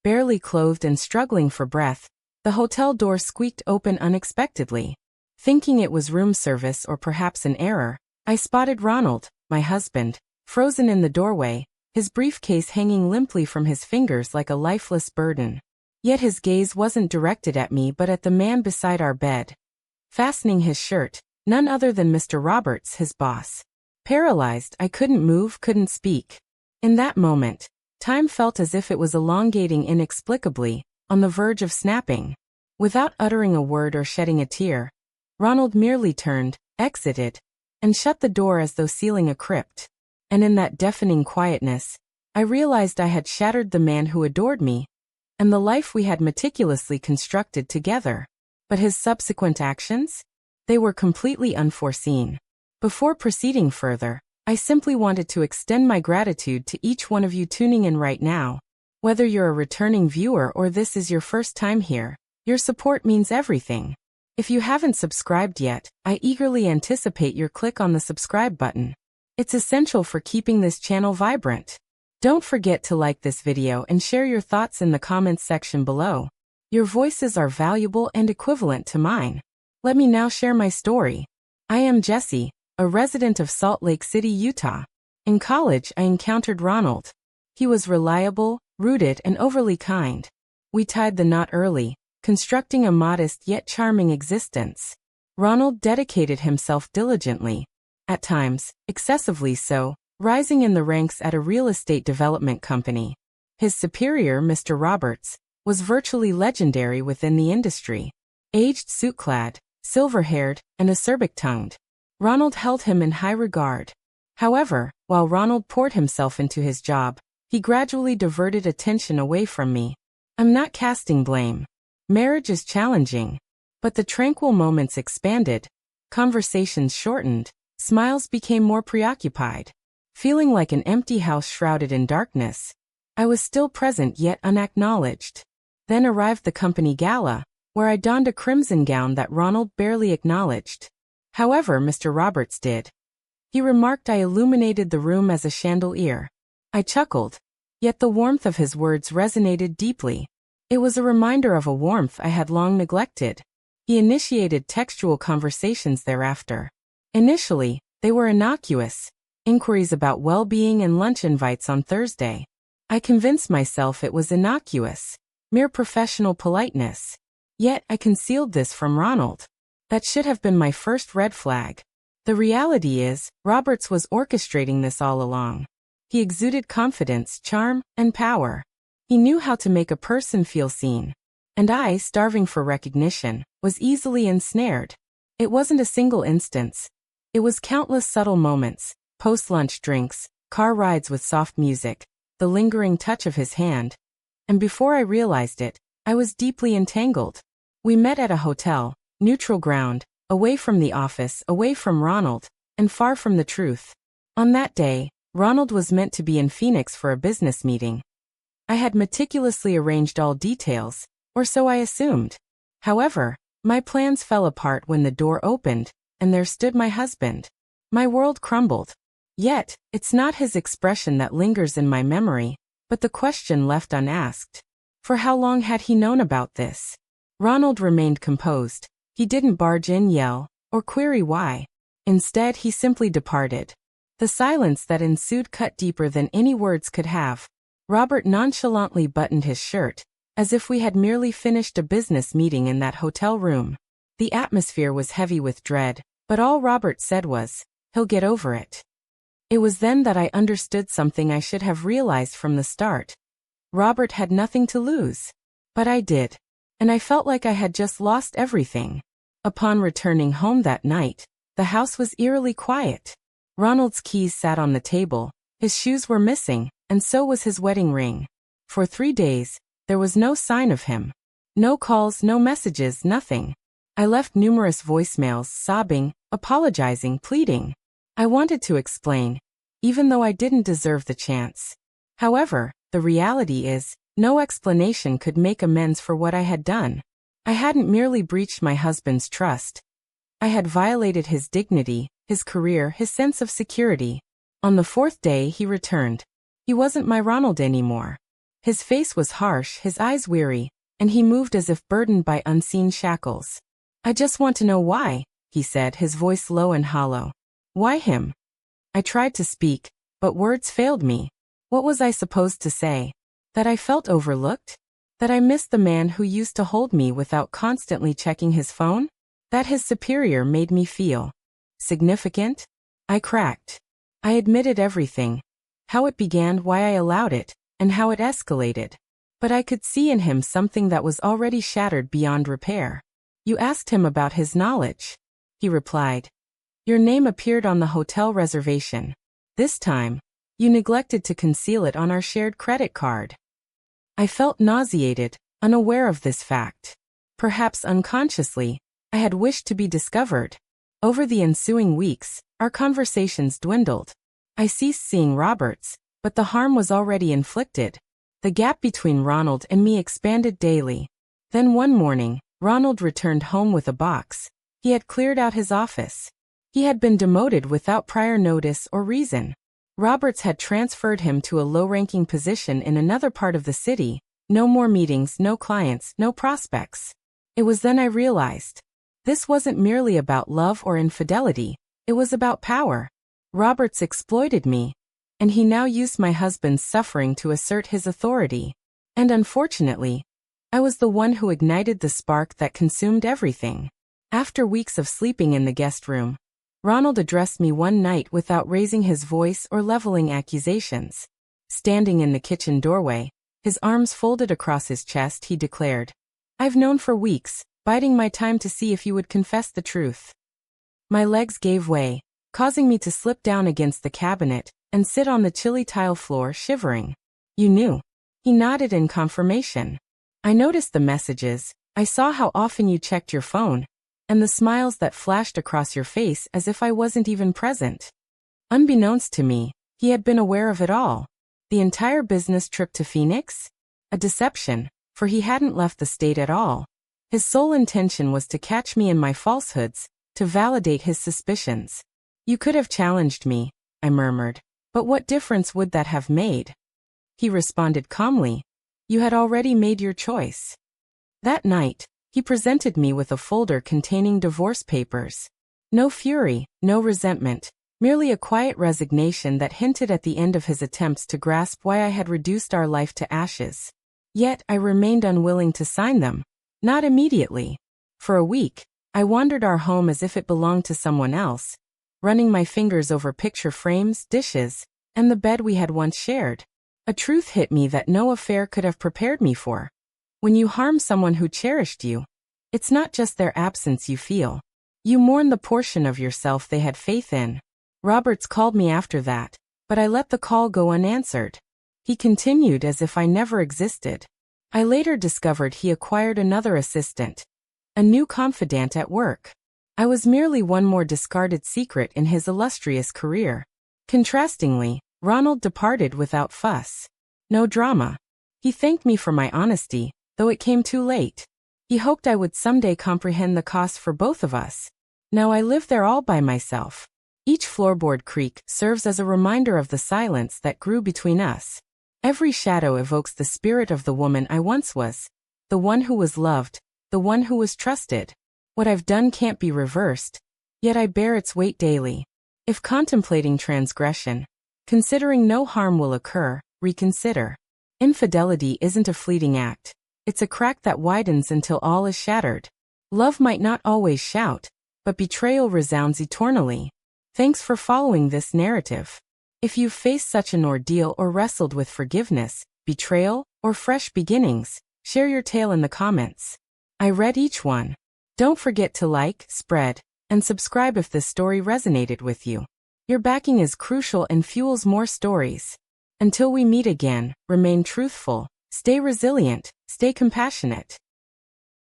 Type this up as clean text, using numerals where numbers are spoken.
barely clothed and struggling for breath, the hotel door squeaked open unexpectedly. Thinking it was room service or perhaps an error, I spotted Ronald, my husband, frozen in the doorway, his briefcase hanging limply from his fingers like a lifeless burden. Yet his gaze wasn't directed at me but at the man beside our bed, fastening his shirt, none other than Mr. Roberts, his boss. Paralyzed, I couldn't move, couldn't speak. In that moment, time felt as if it was elongating inexplicably, on the verge of snapping. Without uttering a word or shedding a tear, Ronald merely turned, exited, and shut the door as though sealing a crypt. And in that deafening quietness, I realized I had shattered the man who adored me, and the life we had meticulously constructed together. But his subsequent actions? They were completely unforeseen. Before proceeding further, I simply wanted to extend my gratitude to each one of you tuning in right now. Whether you're a returning viewer or this is your first time here, your support means everything. If you haven't subscribed yet, I eagerly anticipate your click on the subscribe button. It's essential for keeping this channel vibrant. Don't forget to like this video and share your thoughts in the comments section below. Your voices are valuable and equivalent to mine. Let me now share my story. I am Jesse, a resident of Salt Lake City, Utah. In college, I encountered Ronald. He was reliable, rooted, and overly kind. We tied the knot early, constructing a modest yet charming existence. Ronald dedicated himself diligently, at times, excessively so, rising in the ranks at a real estate development company. His superior, Mr. Roberts, was virtually legendary within the industry. Aged suit-clad, silver-haired, and acerbic-tongued, Ronald held him in high regard. However, while Ronald poured himself into his job, he gradually diverted attention away from me. I'm not casting blame. Marriage is challenging. But the tranquil moments expanded, conversations shortened, smiles became more preoccupied. Feeling like an empty house shrouded in darkness, I was still present yet unacknowledged. Then arrived the company gala, where I donned a crimson gown that Ronald barely acknowledged. However, Mr. Roberts did. He remarked I illuminated the room as a chandelier. I chuckled, yet the warmth of his words resonated deeply. It was a reminder of a warmth I had long neglected. He initiated textual conversations thereafter. Initially, they were innocuous, inquiries about well-being and lunch invites on Thursday. I convinced myself it was innocuous, mere professional politeness. Yet I concealed this from Ronald. That should have been my first red flag. The reality is, Roberts was orchestrating this all along. He exuded confidence, charm, and power. He knew how to make a person feel seen. And I, starving for recognition, was easily ensnared. It wasn't a single instance. It was countless subtle moments, post-lunch drinks, car rides with soft music, the lingering touch of his hand. And before I realized it, I was deeply entangled. We met at a hotel, neutral ground, away from the office, away from Ronald, and far from the truth. On that day, Ronald was meant to be in Phoenix for a business meeting. I had meticulously arranged all details, or so I assumed. However, my plans fell apart when the door opened, and there stood my husband. My world crumbled. Yet, it's not his expression that lingers in my memory, but the question left unasked. For how long had he known about this? Ronald remained composed. He didn't barge in, yell, or query why. Instead, he simply departed. The silence that ensued cut deeper than any words could have. Robert nonchalantly buttoned his shirt, as if we had merely finished a business meeting in that hotel room. The atmosphere was heavy with dread, but all Robert said was, "He'll get over it." It was then that I understood something I should have realized from the start. Robert had nothing to lose. But I did. And I felt like I had just lost everything. Upon returning home that night, the house was eerily quiet. Ronald's keys sat on the table, his shoes were missing, and so was his wedding ring. For 3 days, there was no sign of him. No calls, no messages, nothing. I left numerous voicemails, sobbing, apologizing, pleading. I wanted to explain, even though I didn't deserve the chance. However, the reality is, no explanation could make amends for what I had done. I hadn't merely breached my husband's trust. I had violated his dignity, his career, his sense of security. On the 4th day, he returned. He wasn't my Ronald anymore. His face was harsh, his eyes weary, and he moved as if burdened by unseen shackles. "I just want to know why," he said, his voice low and hollow. "Why him?" I tried to speak, but words failed me. What was I supposed to say? That I felt overlooked? That I missed the man who used to hold me without constantly checking his phone? That his superior made me feel significant? I cracked. I admitted everything. How it began, why I allowed it, and how it escalated. But I could see in him something that was already shattered beyond repair. "You asked him about his knowledge," he replied. "Your name appeared on the hotel reservation. This time, you neglected to conceal it on our shared credit card." I felt nauseated, unaware of this fact. Perhaps unconsciously, I had wished to be discovered. Over the ensuing weeks, our conversations dwindled. I ceased seeing Roberts, but the harm was already inflicted. The gap between Ronald and me expanded daily. Then one morning, Ronald returned home with a box. He had cleared out his office. He had been demoted without prior notice or reason. Roberts had transferred him to a low-ranking position in another part of the city. No more meetings, no clients, no prospects. It was then I realized. This wasn't merely about love or infidelity, it was about power. Roberts exploited me, and he now used my husband's suffering to assert his authority. And unfortunately, I was the one who ignited the spark that consumed everything. After weeks of sleeping in the guest room, Ronald addressed me one night without raising his voice or leveling accusations. Standing in the kitchen doorway, his arms folded across his chest, he declared, "I've known for weeks, biding my time to see if you would confess the truth." My legs gave way, causing me to slip down against the cabinet and sit on the chilly tile floor, shivering. "You knew?" He nodded in confirmation. "I noticed the messages, I saw how often you checked your phone, and the smiles that flashed across your face as if I wasn't even present." Unbeknownst to me, he had been aware of it all. The entire business trip to Phoenix? A deception, for he hadn't left the state at all. His sole intention was to catch me in my falsehoods, to validate his suspicions. "You could have challenged me," I murmured. "But what difference would that have made?" He responded calmly, "You had already made your choice." That night, he presented me with a folder containing divorce papers. No fury, no resentment, merely a quiet resignation that hinted at the end of his attempts to grasp why I had reduced our life to ashes. Yet I remained unwilling to sign them. Not immediately. For a week, I wandered our home as if it belonged to someone else, running my fingers over picture frames, dishes, and the bed we had once shared. A truth hit me that no affair could have prepared me for. When you harm someone who cherished you, it's not just their absence you feel. You mourn the portion of yourself they had faith in. Roberts called me after that, but I let the call go unanswered. He continued as if I never existed. I later discovered he acquired another assistant, a new confidant at work. I was merely one more discarded secret in his illustrious career. Contrastingly, Ronald departed without fuss. No drama. He thanked me for my honesty, though it came too late. He hoped I would someday comprehend the cost for both of us. Now I live there all by myself. Each floorboard creak serves as a reminder of the silence that grew between us. Every shadow evokes the spirit of the woman I once was, the one who was loved, the one who was trusted. What I've done can't be reversed, yet I bear its weight daily. If contemplating transgression, considering no harm will occur, reconsider. Infidelity isn't a fleeting act. It's a crack that widens until all is shattered. Love might not always shout, but betrayal resounds eternally. Thanks for following this narrative. If you've faced such an ordeal or wrestled with forgiveness, betrayal, or fresh beginnings, share your tale in the comments. I read each one. Don't forget to like, spread, and subscribe if this story resonated with you. Your backing is crucial and fuels more stories. Until we meet again, remain truthful, stay resilient, stay compassionate.